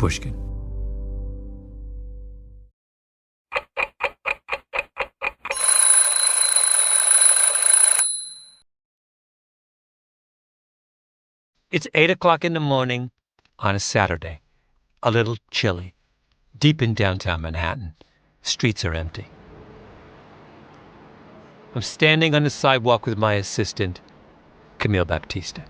Pushkin. It's 8 o'clock in the morning on a Saturday. A little chilly. Deep in downtown Manhattan. Streets are empty. I'm standing on the sidewalk with my assistant, Camille Baptista.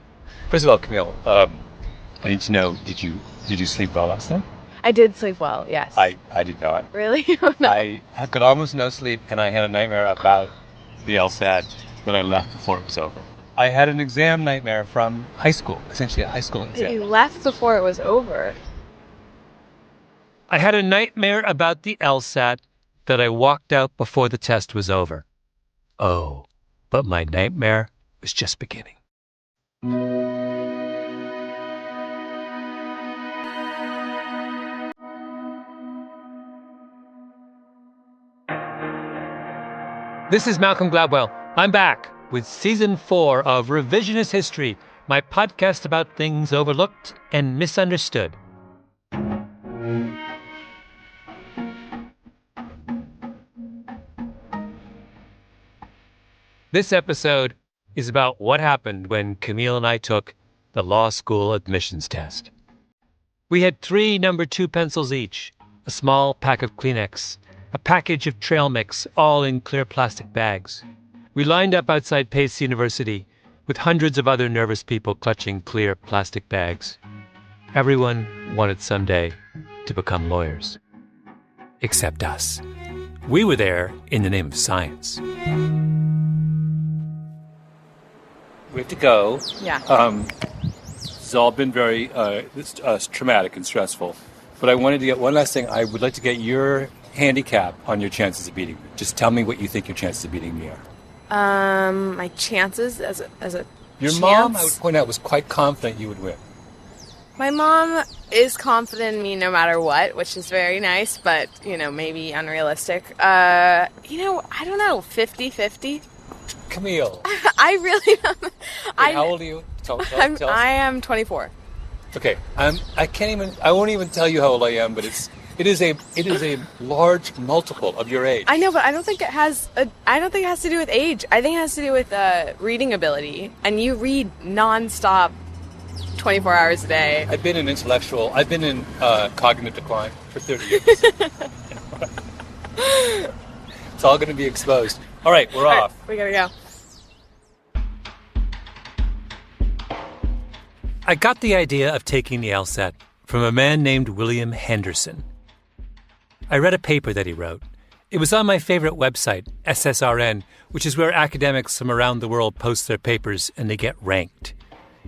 First of all, Camille, I need to know, did you sleep well last night? I did sleep well, yes. I did not. Really? Oh, no. I could almost no sleep, and I had a nightmare about the LSAT when I left before it was over. I had an exam nightmare from high school, essentially a high school exam. You left before it was over. I had a nightmare about the LSAT that I walked out before the test was over. Oh, but my nightmare was just beginning. This is Malcolm Gladwell. I'm back with Season 4 of Revisionist History, my podcast about things overlooked and misunderstood. This episode is about what happened when Camille and I took the law school admissions test. We had 3 number 2 pencils each, a small pack of Kleenex, a package of trail mix, all in clear plastic bags. We lined up outside Pace University with hundreds of other nervous people clutching clear plastic bags. Everyone wanted someday to become lawyers. Except us. We were there in the name of science. We have to go. Yeah. It's all been very traumatic and stressful. But I wanted to get one last thing. I would like to get your handicap on your chances of beating me. Just tell me what you think your chances of beating me are. My chances as a Your chance? mom, I would point out, was quite confident you would win. My mom is confident in me no matter what, which is very nice, but, maybe unrealistic. I don't know, 50-50? Camille. I really don't. Wait, how old are you? Tell us. I am 24. Okay, I won't even tell you how old I am, but it is a large multiple of your age. I know, but I don't think it has to do with age. I think it has to do with reading ability. And you read nonstop 24 hours a day. I've been in cognitive decline for 30 years. It's all going to be exposed. All right, we're off. We gotta go. I got the idea of taking the LSAT from a man named William Andersen. I read a paper that he wrote. It was on my favorite website, SSRN, which is where academics from around the world post their papers and they get ranked.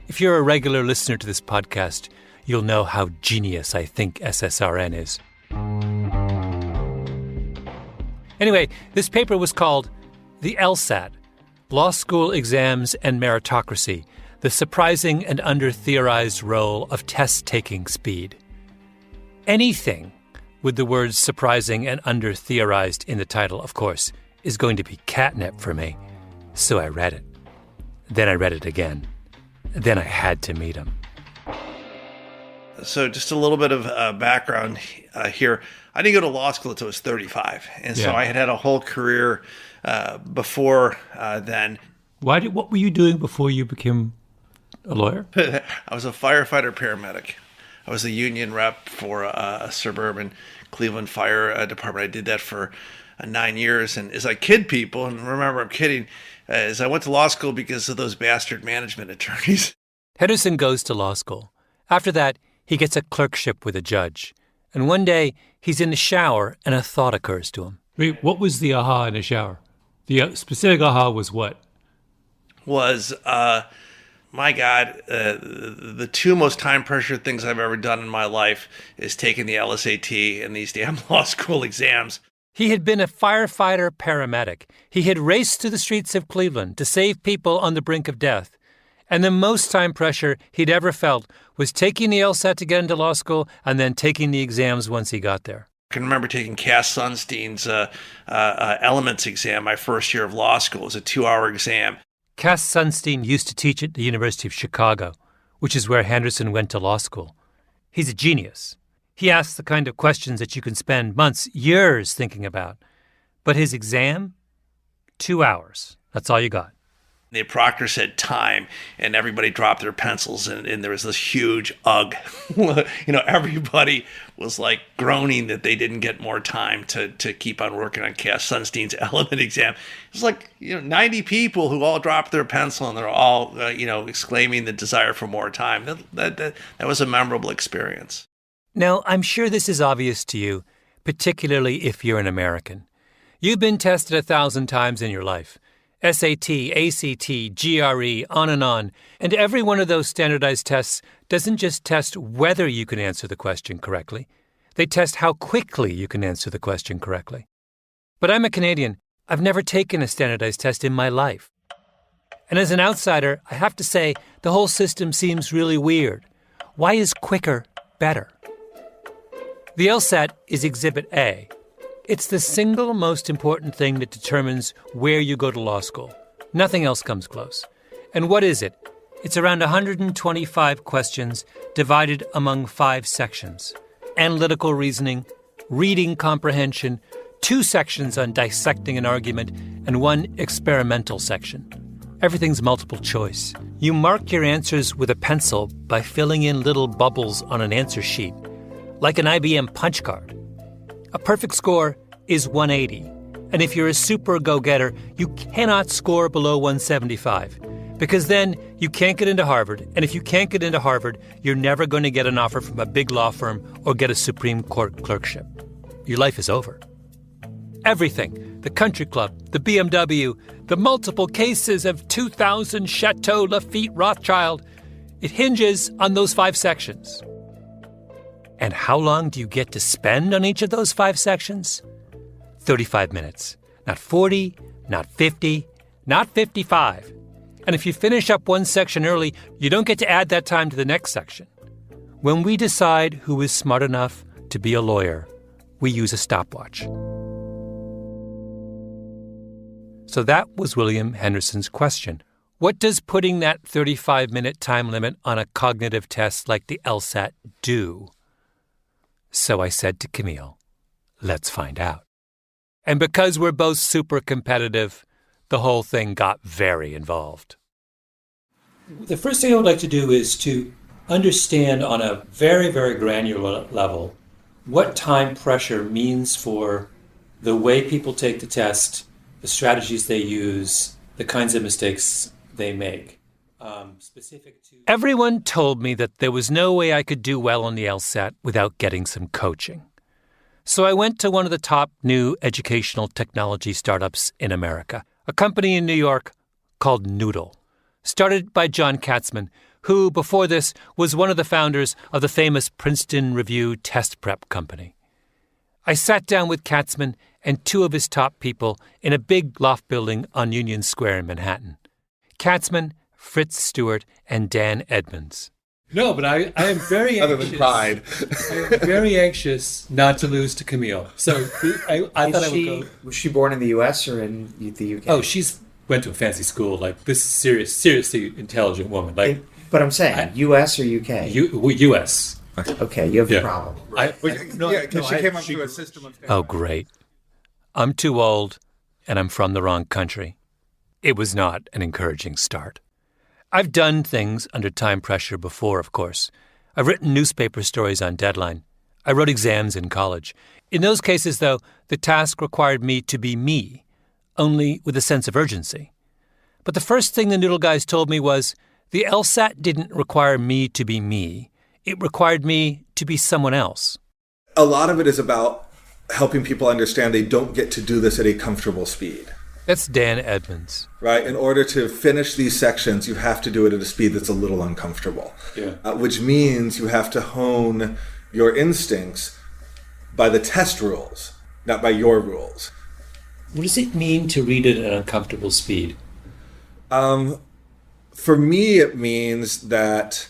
If you're a regular listener to this podcast, you'll know how genius I think SSRN is. Anyway, this paper was called The LSAT, Law School Exams and Meritocracy, the surprising and under-theorized role of test-taking speed. Anything with the words surprising and under-theorized in the title, of course, is going to be catnip for me. So I read it. Then I read it again. Then I had to meet him. So just a little bit of background here. I didn't go to law school until I was 35. And so I had a whole career before then. What were you doing before you became a lawyer? I was a firefighter paramedic. I was a union rep for a suburban Cleveland fire department. I did that for 9 years. And as I kid people, and remember I'm kidding, as I went to law school because of those bastard management attorneys. Henderson goes to law school. After that, he gets a clerkship with a judge. And one day, he's in the shower and a thought occurs to him. Wait, what was the aha in the shower? The specific aha was what? Was, my God, the 2 most time-pressured things I've ever done in my life is taking the LSAT and these damn law school exams. He had been a firefighter paramedic. He had raced through the streets of Cleveland to save people on the brink of death. And the most time pressure he'd ever felt was taking the LSAT to get into law school and then taking the exams once he got there. I can remember taking Cass Sunstein's elements exam my first year of law school. It was a 2-hour exam. Cass Sunstein used to teach at the University of Chicago, which is where Henderson went to law school. He's a genius. He asks the kind of questions that you can spend months, years thinking about. But his exam? 2 hours. That's all you got. The proctor said time, and everybody dropped their pencils, and there was this huge ugh. Everybody was like groaning that they didn't get more time to keep on working on Cass Sunstein's element exam. It was like 90 people who all dropped their pencil, and they're all exclaiming the desire for more time. That was a memorable experience. Now, I'm sure this is obvious to you, particularly if you're an American. You've been tested 1,000 times in your life. SAT, ACT, GRE, on. And every one of those standardized tests doesn't just test whether you can answer the question correctly. They test how quickly you can answer the question correctly. But I'm a Canadian. I've never taken a standardized test in my life. And as an outsider, I have to say, the whole system seems really weird. Why is quicker better? The LSAT is Exhibit A. It's the single most important thing that determines where you go to law school. Nothing else comes close. And what is it? It's around 125 questions divided among 5 sections. Analytical reasoning, reading comprehension, 2 sections on dissecting an argument, and 1 experimental section. Everything's multiple choice. You mark your answers with a pencil by filling in little bubbles on an answer sheet, like an IBM punch card. A perfect score is 180, and if you're a super go-getter, you cannot score below 175, because then you can't get into Harvard, and if you can't get into Harvard, you're never going to get an offer from a big law firm or get a Supreme Court clerkship. Your life is over. Everything, the country club, the BMW, the multiple cases of 2,000 Chateau Lafite Rothschild, it hinges on those 5 sections. And how long do you get to spend on each of those 5 sections? 35 minutes. Not 40, not 50, not 55. And if you finish up one section early, you don't get to add that time to the next section. When we decide who is smart enough to be a lawyer, we use a stopwatch. So that was William Henderson's question. What does putting that 35-minute time limit on a cognitive test like the LSAT do? So I said to Camille, let's find out. And because we're both super competitive, the whole thing got very involved. The first thing I would like to do is to understand on a very, very granular level what time pressure means for the way people take the test, the strategies they use, the kinds of mistakes they make. Everyone told me that there was no way I could do well on the LSAT without getting some coaching. So I went to one of the top new educational technology startups in America, a company in New York called Noodle, started by John Katzman, who, before this, was one of the founders of the famous Princeton Review test prep company. I sat down with Katzman and 2 of his top people in a big loft building on Union Square in Manhattan. Katzman, Fritz Stewart, and Dan Edmonds. No, but I am very anxious. Other than pride. I am very anxious not to lose to Camille. So I thought I would go. Was she born in the U.S. or in the UK? Oh, she's went to a fancy school. Like, this is seriously intelligent woman. Like, but I'm saying, U.S. or UK? U.S. Okay, you have a problem. Because she came up through a system of... Oh, great. I'm too old, and I'm from the wrong country. It was not an encouraging start. I've done things under time pressure before, of course. I've written newspaper stories on deadline. I wrote exams in college. In those cases, though, the task required me to be me, only with a sense of urgency. But the first thing the Noodle guys told me was, the LSAT didn't require me to be me. It required me to be someone else. A lot of it is about helping people understand they don't get to do this at a comfortable speed. That's Dan Edmonds. Right? In order to finish these sections, you have to do it at a speed that's a little uncomfortable. Which means you have to hone your instincts by the test rules, not by your rules. What does it mean to read at an uncomfortable speed? For me, it means that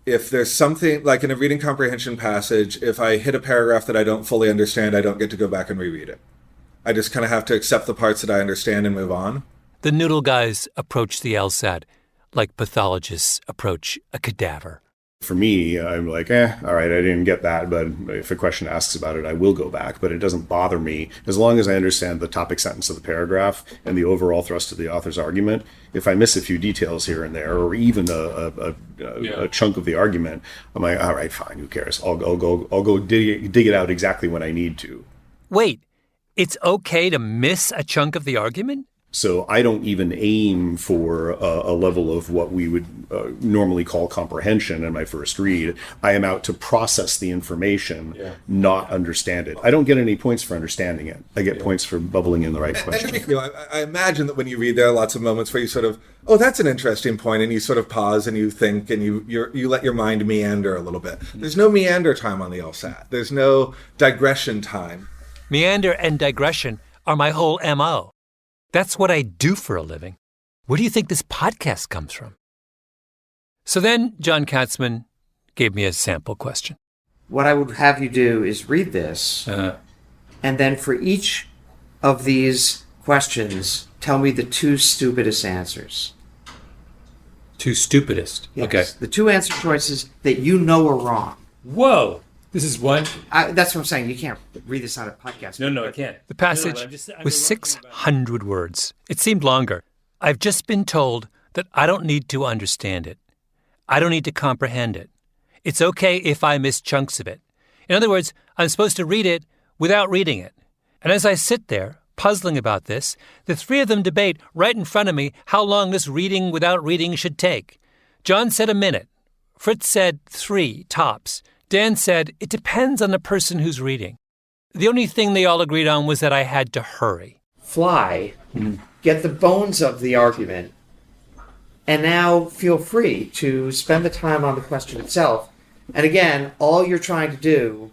if there's something, like in a reading comprehension passage, if I hit a paragraph that I don't fully understand, I don't get to go back and reread it. I just kind of have to accept the parts that I understand and move on. The Noodle guys approach the LSAT like pathologists approach a cadaver. For me, I'm like, all right, I didn't get that, but if a question asks about it, I will go back. But it doesn't bother me as long as I understand the topic sentence of the paragraph and the overall thrust of the author's argument. If I miss a few details here and there, or even a chunk of the argument, I'm like, all right, fine, who cares? I'll go dig it out exactly when I need to. Wait, it's okay to miss a chunk of the argument? So I don't even aim for a level of what we would normally call comprehension in my first read. I am out to process the information, not understand it. I don't get any points for understanding it. I get points for bubbling in the right question. I imagine that when you read, there are lots of moments where you sort of, oh, that's an interesting point, and you sort of pause and you think and you let your mind meander a little bit. There's no meander time on the LSAT. There's no digression time. Meander and digression are my whole MO. That's what I do for a living. Where do you think this podcast comes from? So then John Katzman gave me a sample question. What I would have you do is read this, and then for each of these questions, tell me the two stupidest answers. Two stupidest? Yes. Okay. The two answer choices that you know are wrong. Whoa. This is one. That's what I'm saying. You can't read this on a podcast. No, I can't. The passage was 600 words. It seemed longer. I've just been told that I don't need to understand it. I don't need to comprehend it. It's okay if I miss chunks of it. In other words, I'm supposed to read it without reading it. And as I sit there, puzzling about this, the three of them debate right in front of me how long this reading without reading should take. John said a minute. Fritz said 3, tops. Dan said, it depends on the person who's reading. The only thing they all agreed on was that I had to hurry. Fly, get the bones of the argument, and now feel free to spend the time on the question itself. And again, all you're trying to do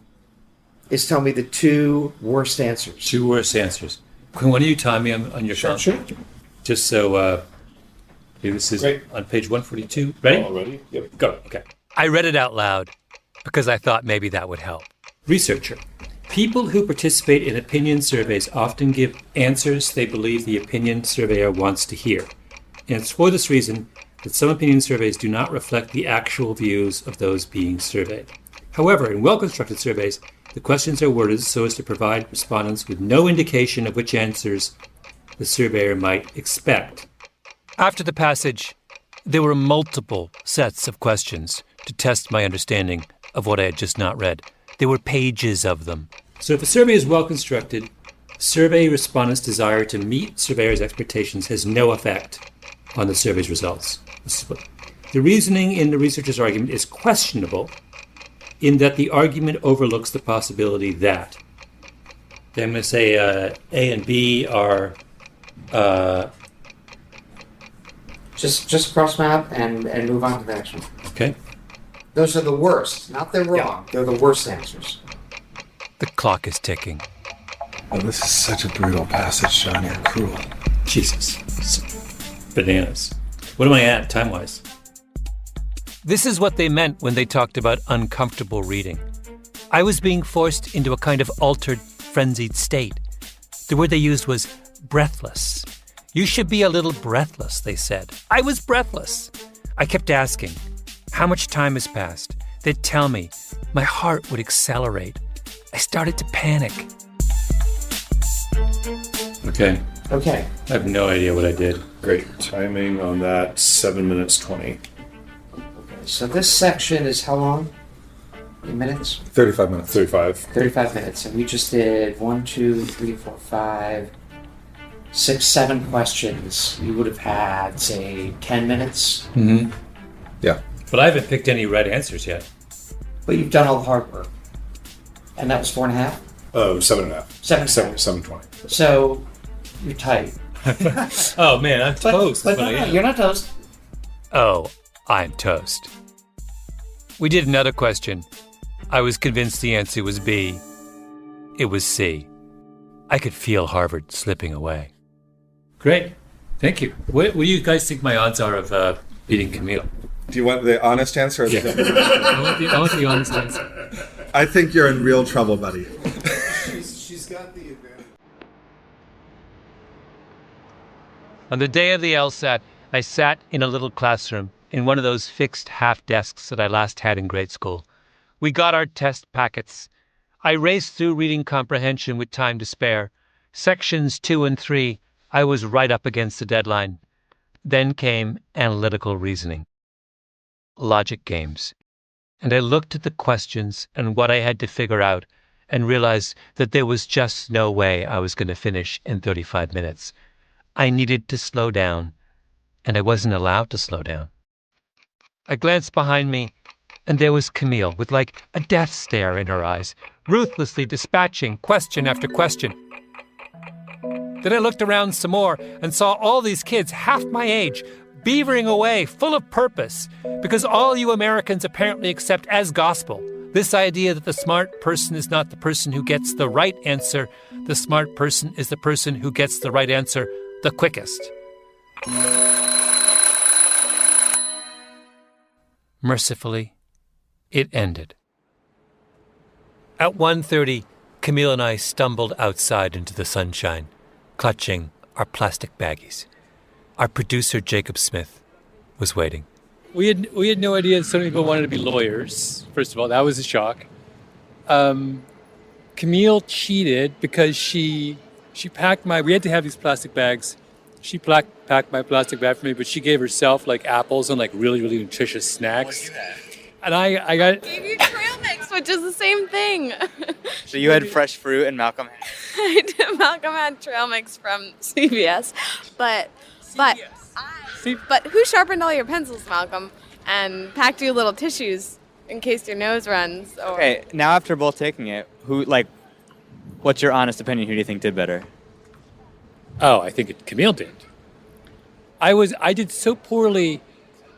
is tell me the two worst answers. Two worst answers. Why don't you time me on your phone? Sure. Just so, this is on page 142. Ready? All ready? Yep. Go. Okay. I read it out loud because I thought maybe that would help. Researcher. People who participate in opinion surveys often give answers they believe the opinion surveyor wants to hear. And it's for this reason that some opinion surveys do not reflect the actual views of those being surveyed. However, in well-constructed surveys, the questions are worded so as to provide respondents with no indication of which answers the surveyor might expect. After the passage, there were multiple sets of questions to test my understanding of what I had just not read. There were pages of them. So if a survey is well constructed, survey respondents' desire to meet surveyors' expectations has no effect on the survey's results. The reasoning in the researcher's argument is questionable in that the argument overlooks the possibility that. Then I'm going to say A and B are... Just cross them out and move on to the next one. Okay. Those are the worst. Not they're wrong. Yeah. They're the worst answers. The clock is ticking. Oh, this is such a brutal passage, John. You're cruel. Jesus. Bananas. What am I at, time-wise? This is what they meant when they talked about uncomfortable reading. I was being forced into a kind of altered, frenzied state. The word they used was breathless. You should be a little breathless, they said. I was breathless. I kept asking, how much time has passed? They'd tell me. My heart would accelerate. I started to panic. Okay. I have no idea what I did. Great. Timing on that, 7 minutes 20. So this section is how long? In minutes? 35 minutes. 35 minutes. And we just did 1, 2, 3, 4, 5, 6, 7 questions. You would have had, say, 10 minutes. Mm-hmm. Yeah. But I haven't picked any right answers yet. But you've done all the hard work. And that was 4.5? 7.5. 7.5. 7:20. So you're tight. Oh man, I'm toast. But no, you're not toast. Oh, I'm toast. We did another question. I was convinced the answer was B. It was C. I could feel Harvard slipping away. Great. Thank you. What do you guys think my odds are of beating Camille? Do you want the honest answer? Or I want the honest answer. I think you're in real trouble, buddy. She's got the advantage. On the day of the LSAT, I sat in a little classroom in one of those fixed half desks that I last had in grade school. We got our test packets. I raced through reading comprehension with time to spare. Sections 2 and 3, I was right up against the deadline. Then came analytical reasoning, logic games. And I looked at the questions and what I had to figure out and realized that there was just no way I was going to finish in 35 minutes. I needed to slow down, and I wasn't allowed to slow down. I glanced behind me, and there was Camille with like a death stare in her eyes, ruthlessly dispatching question after question. Then I looked around some more and saw all these kids half my age, beavering away, full of purpose, because all you Americans apparently accept as gospel this idea that the smart person is not the person who gets the right answer. The smart person is the person who gets the right answer the quickest. Mercifully, it ended. At 1:30, Camille and I stumbled outside into the sunshine, clutching our plastic baggies. Our producer, Jacob Smith, was waiting. We had no idea so many people wanted to be lawyers. First of all, that was a shock. Camille cheated because she packed we had to have these plastic bags. She packed my plastic bag for me, but she gave herself like apples and like really, really nutritious snacks. And I got... Gave you trail mix, which is the same thing. So you had fresh fruit and Malcolm had... Malcolm had trail mix from CVS, but who sharpened all your pencils, Malcolm, and packed you little tissues in case your nose runs? Or... Okay, now after both taking it, what's your honest opinion? Who do you think did better? Oh, I think Camille did. I did so poorly.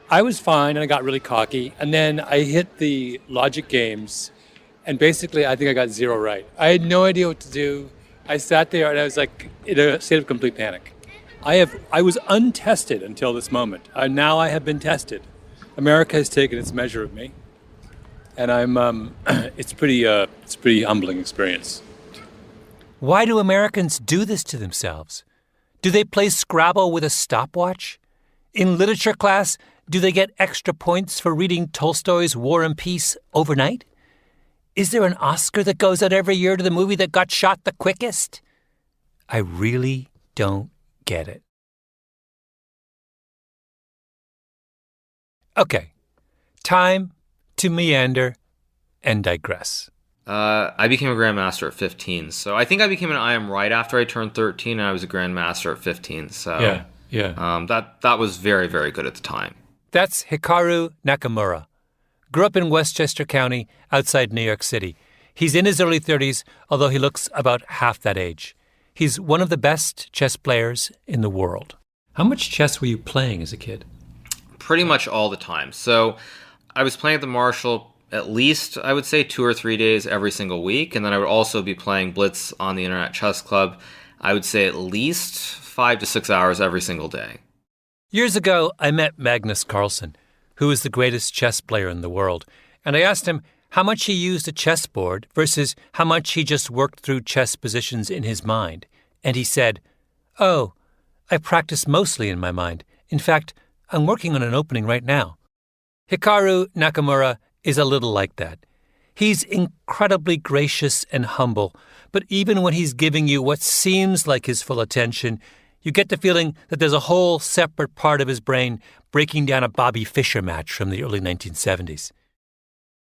I was fine, and I got really cocky, and then I hit the logic games, and basically I think I got 0 right. I had no idea what to do. I sat there, and I was like in a state of complete panic. I was untested until this moment. Now I have been tested. America has taken its measure of me, and it's pretty humbling experience. Why do Americans do this to themselves? Do they play Scrabble with a stopwatch? In literature class, do they get extra points for reading Tolstoy's War and Peace overnight? Is there an Oscar that goes out every year to the movie that got shot the quickest? I really don't get it. Okay, time to meander and digress. I became a grandmaster at 15, so I think I became an IM right after I turned 13, and I was a grandmaster at 15. So that was very, very good at the time. That's Hikaru Nakamura. Grew up in Westchester County, outside New York City. He's in his early 30s, although he looks about half that age. He's one of the best chess players in the world. How much chess were you playing as a kid? Pretty much all the time. So I was playing at the Marshall at least, I would say, 2 or 3 days every single week. And then I would also be playing Blitz on the Internet Chess Club, I would say at least 5 to 6 hours every single day. Years ago, I met Magnus Carlsen, who is the greatest chess player in the world. And I asked him how much he used a chessboard versus how much he just worked through chess positions in his mind. And he said, "Oh, I practice mostly in my mind. In fact, I'm working on an opening right now." Hikaru Nakamura is a little like that. He's incredibly gracious and humble, but even when he's giving you what seems like his full attention, you get the feeling that there's a whole separate part of his brain breaking down a Bobby Fischer match from the early 1970s.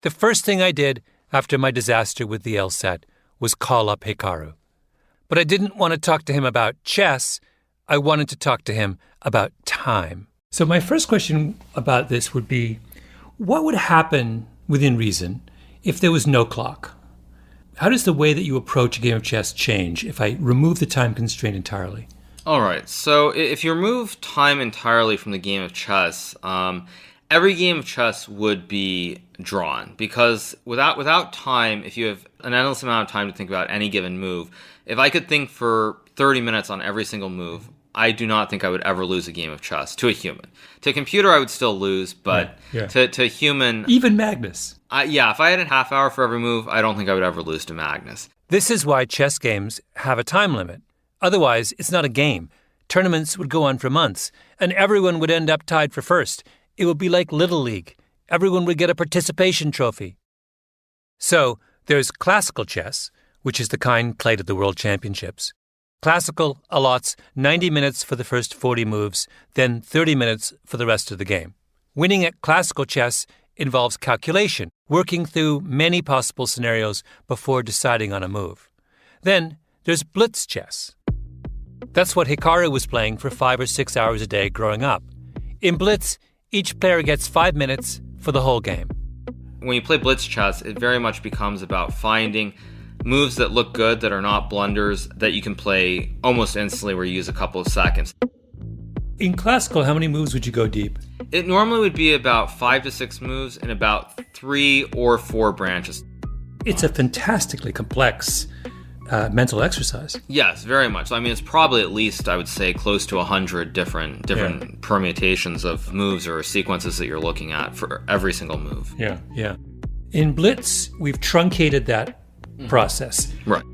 The first thing I did after my disaster with the LSAT was call up Hikaru. But I didn't want to talk to him about chess. I wanted to talk to him about time. So my first question about this would be, what would happen within reason if there was no clock? How does the way that you approach a game of chess change if I remove the time constraint entirely? All right. So if you remove time entirely from the game of chess, every game of chess would be drawn, because without time, if you have an endless amount of time to think about any given move, if I could think for 30 minutes on every single move, I do not think I would ever lose a game of chess to a human. To a computer, I would still lose, but to a human... Even Magnus. If I had a half hour for every move, I don't think I would ever lose to Magnus. This is why chess games have a time limit. Otherwise, it's not a game. Tournaments would go on for months, and everyone would end up tied for first. It would be like Little League. Everyone would get a participation trophy. So there's classical chess, which is the kind played at the World Championships. Classical allots 90 minutes for the first 40 moves, then 30 minutes for the rest of the game. Winning at classical chess involves calculation, working through many possible scenarios before deciding on a move. Then there's blitz chess. That's what Hikaru was playing for 5 or 6 hours a day growing up. In blitz, each player gets 5 minutes for the whole game. When you play blitz chess, it very much becomes about finding moves that look good, that are not blunders, that you can play almost instantly where you use a couple of seconds. In classical, how many moves would you go deep? It normally would be about 5 to 6 moves in about 3 or 4 branches. It's a fantastically complex mental exercise. Yes, very much. I mean, it's probably at least, I would say, close to 100 different permutations of moves or sequences that you're looking at for every single move. Yeah. In blitz, we've truncated that process. Right.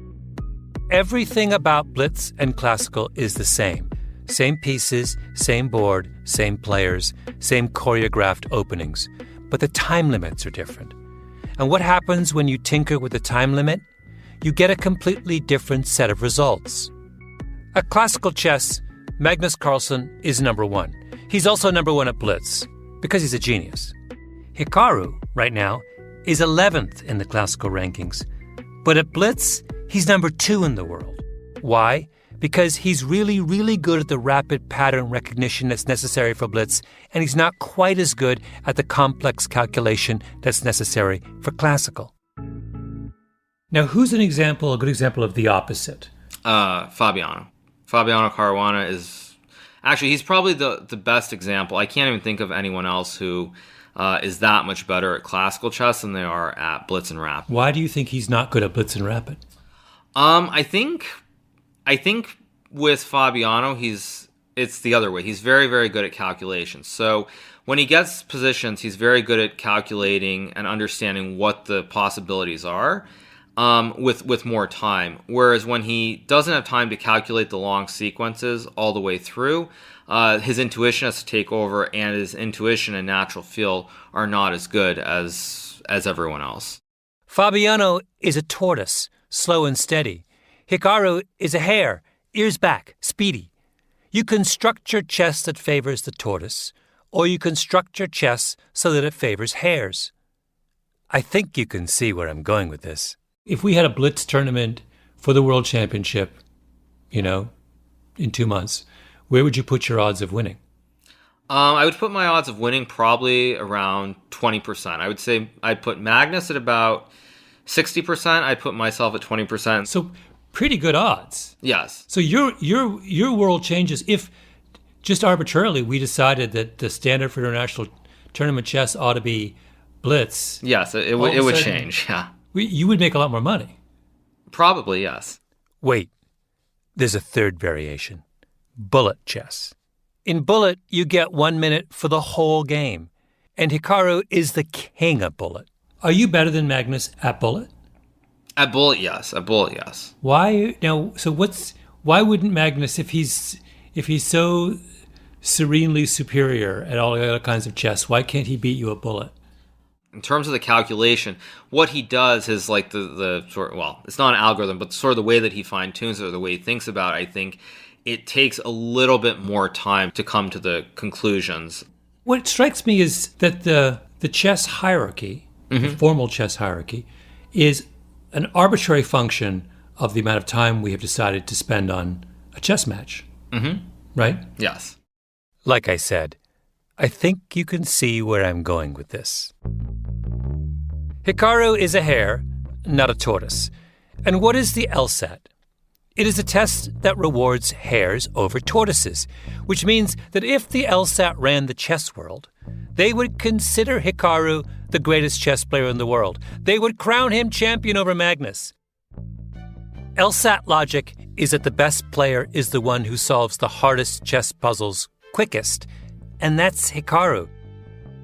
Everything about blitz and classical is the same. Same pieces, same board, same players, same choreographed openings. But the time limits are different. And what happens when you tinker with the time limit? You get a completely different set of results. At classical chess, Magnus Carlsen is number 1. He's also number 1 at blitz, because he's a genius. Hikaru, right now, is 11th in the classical rankings. But at blitz, he's number 2 in the world. Why? Because he's really, really good at the rapid pattern recognition that's necessary for blitz, and he's not quite as good at the complex calculation that's necessary for classical. Now, who's a good example of the opposite? Fabiano. Fabiano Caruana is... Actually, he's probably the best example. I can't even think of anyone else who is that much better at classical chess than they are at blitz and rapid. Why do you think he's not good at blitz and rapid? I think with Fabiano, it's the other way. He's very, very good at calculations. So when he gets positions, he's very good at calculating and understanding what the possibilities are with more time. Whereas when he doesn't have time to calculate the long sequences all the way through, his intuition has to take over, and his intuition and natural feel are not as good as everyone else. Fabiano is a tortoise, slow and steady. Hikaru is a hare, ears back, speedy. You can structure chess that favors the tortoise, or you can structure chess so that it favors hares. I think you can see where I'm going with this. If we had a blitz tournament for the World Championship, in 2 months, where would you put your odds of winning? I would put my odds of winning probably around 20%. I would say I'd put Magnus at about 60%. I'd put myself at 20%. So pretty good odds. Yes. So your world changes if just arbitrarily we decided that the standard for international tournament chess ought to be blitz. Yes, it would change. Yeah. You would make a lot more money. Probably, yes. Wait, there's a third variation. Bullet chess. In bullet, you get 1 minute for the whole game. And Hikaru is the king of bullet. Are you better than Magnus at bullet? At bullet, yes. At bullet, yes. Why now? So why wouldn't Magnus, if he's so serenely superior at all the other kinds of chess, why can't he beat you at bullet? In terms of the calculation, what he does is like the sort of, well, it's not an algorithm, but sort of the way that he fine tunes it or the way he thinks about it, I think it takes a little bit more time to come to the conclusions. What strikes me is that the chess hierarchy, the formal chess hierarchy, is an arbitrary function of the amount of time we have decided to spend on a chess match. Right? Yes. Like I said, I think you can see where I'm going with this. Hikaru is a hare, not a tortoise. And what is the LSAT? It is a test that rewards hares over tortoises, which means that if the LSAT ran the chess world, they would consider Hikaru the greatest chess player in the world. They would crown him champion over Magnus. LSAT logic is that the best player is the one who solves the hardest chess puzzles quickest, and that's Hikaru.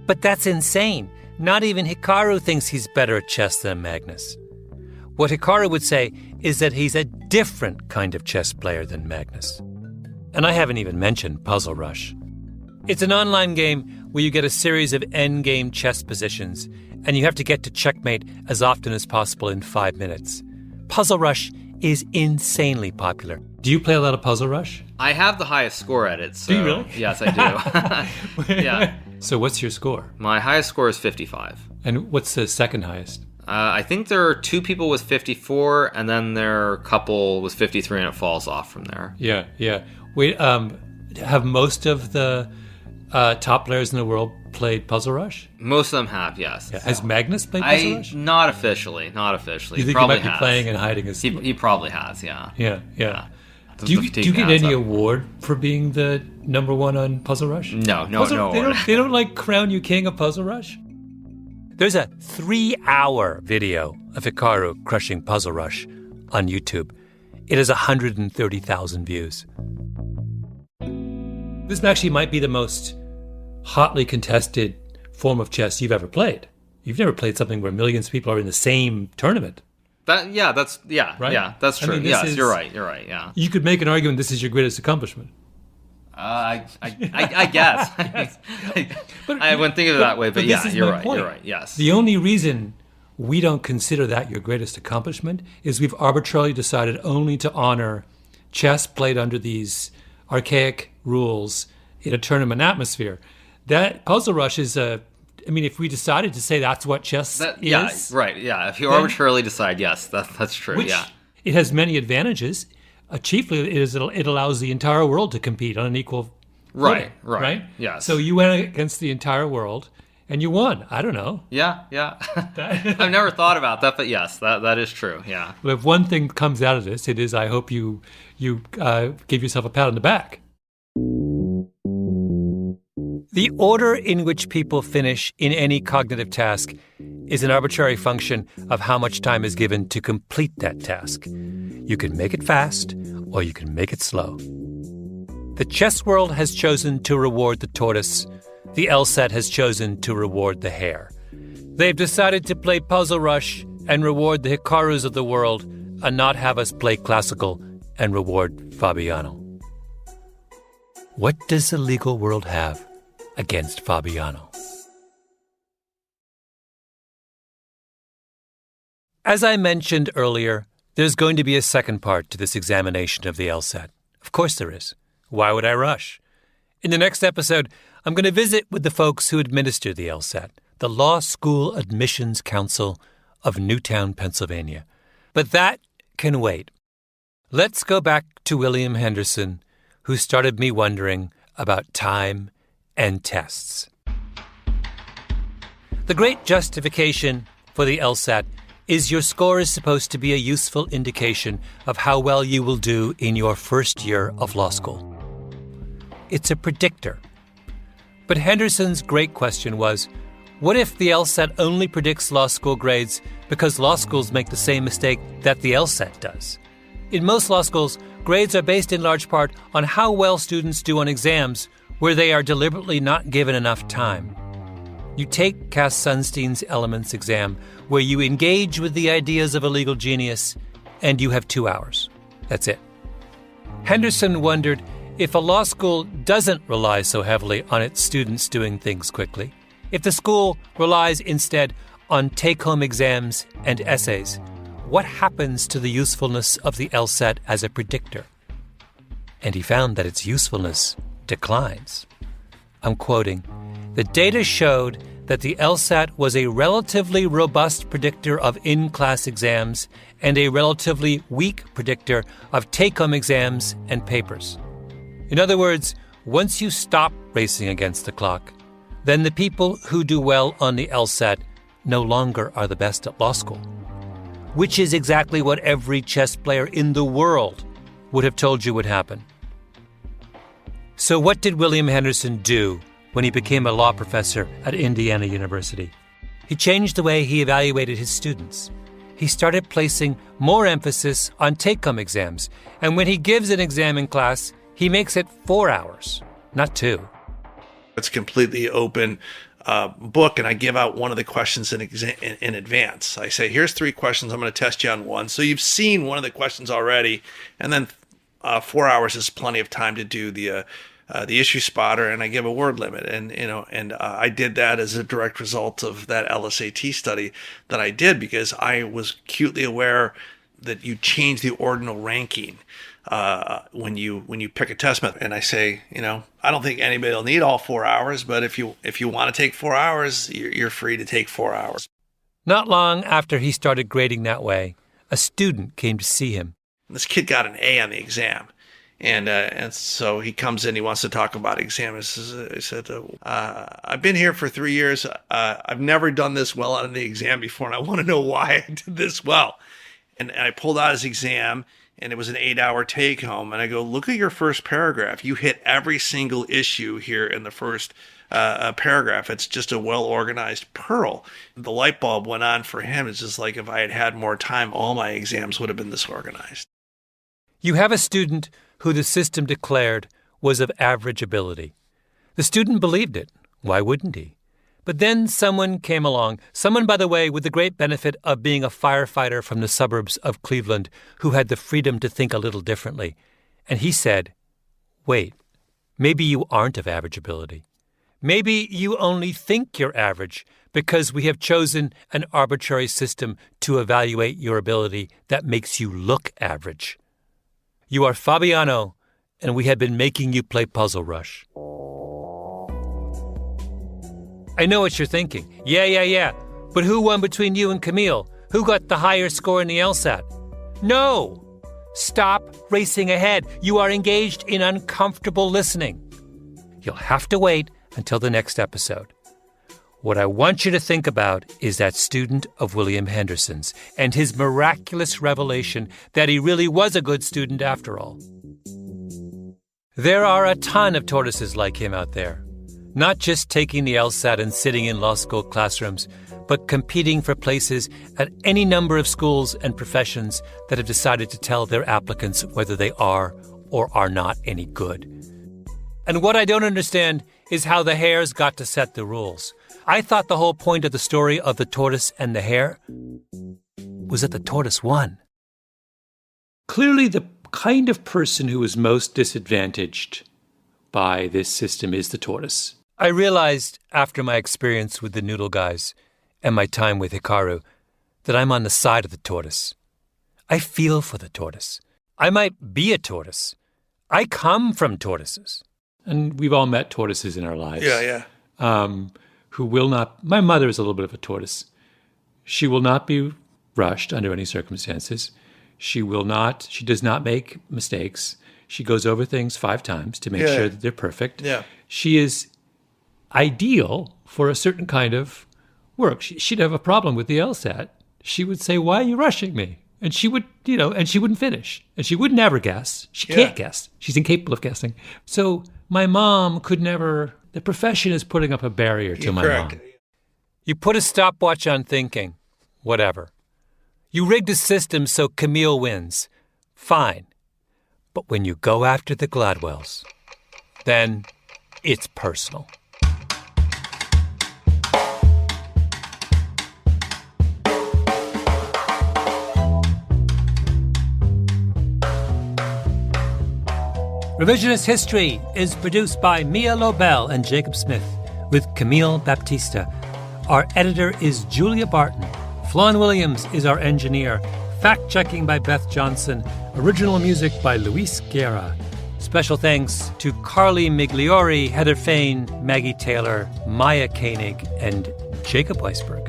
But that's insane. Not even Hikaru thinks he's better at chess than Magnus. What Hikaru would say is that he's a different kind of chess player than Magnus. And I haven't even mentioned Puzzle Rush. It's an online game where you get a series of endgame chess positions, and you have to get to checkmate as often as possible in 5 minutes. Puzzle Rush is insanely popular. Do you play a lot of Puzzle Rush? I have the highest score at it. So Do you really? Yes, I do. Yeah. So what's your score? My highest score is 55. And what's the second highest? I think there are 2 people with 54, and then there are a couple with 53, and it falls off from there. Yeah, yeah. Wait, have most of the top players in the world played Puzzle Rush? Most of them have, yes. Yeah. Has Magnus played Puzzle Rush? Not officially. You think he might be playing and hiding his... He probably has, yeah. Yeah. Do you get any award for being the number one on Puzzle Rush? No award. They don't like crown you king of Puzzle Rush? There's a 3-hour video of Hikaru crushing Puzzle Rush on YouTube. It has 130,000 views. This actually might be the most hotly contested form of chess you've ever played. You've never played something where millions of people are in the same tournament. That's true. Right? Yeah, that's true. Yes, you're right. Yeah. You could make an argument this is your greatest accomplishment. I guess. I wouldn't think of it that way, but yeah, you're right. You're right. Yes. The only reason we don't consider that your greatest accomplishment is we've arbitrarily decided only to honor chess played under these archaic rules in a tournament atmosphere. That Puzzle Rush is if we decided to say that's what chess is. Yeah, right. Yeah. If you arbitrarily decide, yes, that's true. Yeah. It has many advantages. Chiefly, it allows the entire world to compete on an equal footing, right? Yes. So you went against the entire world, and you won. I don't know. Yeah. I've never thought about that, but yes, that is true. Yeah. Well, if one thing comes out of this, it is I hope you give yourself a pat on the back. The order in which people finish in any cognitive task is an arbitrary function of how much time is given to complete that task. You can make it fast, or you can make it slow. The chess world has chosen to reward the tortoise. The LSAT has chosen to reward the hare. They've decided to play Puzzle Rush and reward the Hikarus of the world, and not have us play classical and reward Fabiano. What does the legal world have against Fabiano? As I mentioned earlier, there's going to be a second part to this examination of the LSAT. Of course there is. Why would I rush? In the next episode, I'm going to visit with the folks who administer the LSAT, the Law School Admissions Council of Newtown, Pennsylvania. But that can wait. Let's go back to William Henderson, who started me wondering about time and tests. The great justification for the LSAT is your score is supposed to be a useful indication of how well you will do in your first year of law school. It's a predictor. But Henderson's great question was, what if the LSAT only predicts law school grades because law schools make the same mistake that the LSAT does? In most law schools, grades are based in large part on how well students do on exams where they are deliberately not given enough time. You take Cass Sunstein's Elements exam, where you engage with the ideas of a legal genius, and you have 2 hours. That's it. Henderson wondered if a law school doesn't rely so heavily on its students doing things quickly, if the school relies instead on take-home exams and essays, what happens to the usefulness of the LSAT as a predictor? And he found that its usefulness declines. I'm quoting, "The data showed that the LSAT was a relatively robust predictor of in-class exams and a relatively weak predictor of take-home exams and papers." In other words, once you stop racing against the clock, then the people who do well on the LSAT no longer are the best at law school, which is exactly what every chess player in the world would have told you would happen. So what did William Henderson do when he became a law professor at Indiana University? He changed the way he evaluated his students. He started placing more emphasis on take-home exams, and when he gives an exam in class, he makes it 4 hours, not 2. It's a completely open book, and I give out one of the questions in advance. I say, here's 3 questions. I'm going to test you on one. So you've seen one of the questions already, and then 4 hours is plenty of time to do the the issue spotter, and I give a word limit. And I did that as a direct result of that LSAT study that I did, because I was acutely aware that you change the ordinal ranking when you pick a test method. And I say, I don't think anybody will need all 4 hours, but if you want to take 4 hours, you're free to take 4 hours. Not long after he started grading that way, a student came to see him. This kid got an A on the exam. And so he comes in, he wants to talk about exam. He said, I've been here for 3 years. I've never done this well on the exam before, and I want to know why I did this well. And I pulled out his exam, and it was an 8-hour take home. And I go, look at your first paragraph. You hit every single issue here in the first paragraph. It's just a well-organized pearl. The light bulb went on for him. It's just like, if I had had more time, all my exams would have been this organized. You have a student who the system declared was of average ability. The student believed it. Why wouldn't he? But then someone came along, someone, by the way, with the great benefit of being a firefighter from the suburbs of Cleveland, who had the freedom to think a little differently. And he said, wait, maybe you aren't of average ability. Maybe you only think you're average because we have chosen an arbitrary system to evaluate your ability that makes you look average. You are Fabiano, and we have been making you play Puzzle Rush. I know what you're thinking. Yeah. But who won between you and Camille? Who got the higher score in the LSAT? No! Stop racing ahead. You are engaged in uncomfortable listening. You'll have to wait until the next episode. What I want you to think about is that student of William Henderson's and his miraculous revelation that he really was a good student after all. There are a ton of tortoises like him out there, not just taking the LSAT and sitting in law school classrooms, but competing for places at any number of schools and professions that have decided to tell their applicants whether they are or are not any good. And what I don't understand is how the hares got to set the rules. I thought the whole point of the story of the tortoise and the hare was that the tortoise won. Clearly, the kind of person who is most disadvantaged by this system is the tortoise. I realized after my experience with the noodle guys and my time with Hikaru that I'm on the side of the tortoise. I feel for the tortoise. I might be a tortoise. I come from tortoises. And we've all met tortoises in our lives. Yeah. Who will not... My mother is a little bit of a tortoise. She will not be rushed under any circumstances. She does not make mistakes. She goes over things 5 times to make sure that they're perfect. Yeah. She is ideal for a certain kind of work. She'd have a problem with the LSAT. She would say, why are you rushing me? And she would, and she wouldn't finish. And she would never guess. She can't guess. She's incapable of guessing. So my mom could never... The profession is putting up a barrier to my mom. You put a stopwatch on thinking. Whatever. You rigged a system so Camille wins. Fine. But when you go after the Gladwells, then it's personal. Revisionist History is produced by Mia Lobel and Jacob Smith with Camille Baptista. Our editor is Julia Barton. Flawn Williams is our engineer. Fact-checking by Beth Johnson. Original music by Luis Guerra. Special thanks to Carly Migliori, Heather Fain, Maggie Taylor, Maya Koenig, and Jacob Weisberg.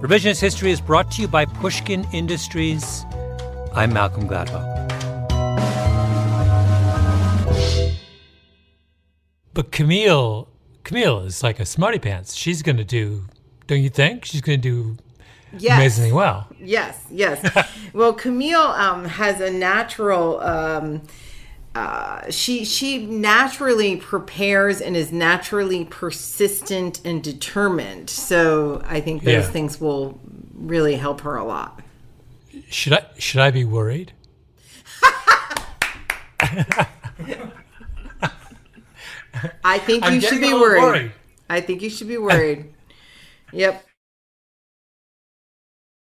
Revisionist History is brought to you by Pushkin Industries. I'm Malcolm Gladwell. But Camille is like a smarty pants. She's going to do, don't you think? She's going to do amazingly well. Yes. Well, Camille has a natural, she naturally prepares and is naturally persistent and determined. So I think those things will really help her a lot. Should I be worried? I think you should be worried. I think you should be worried. Yep.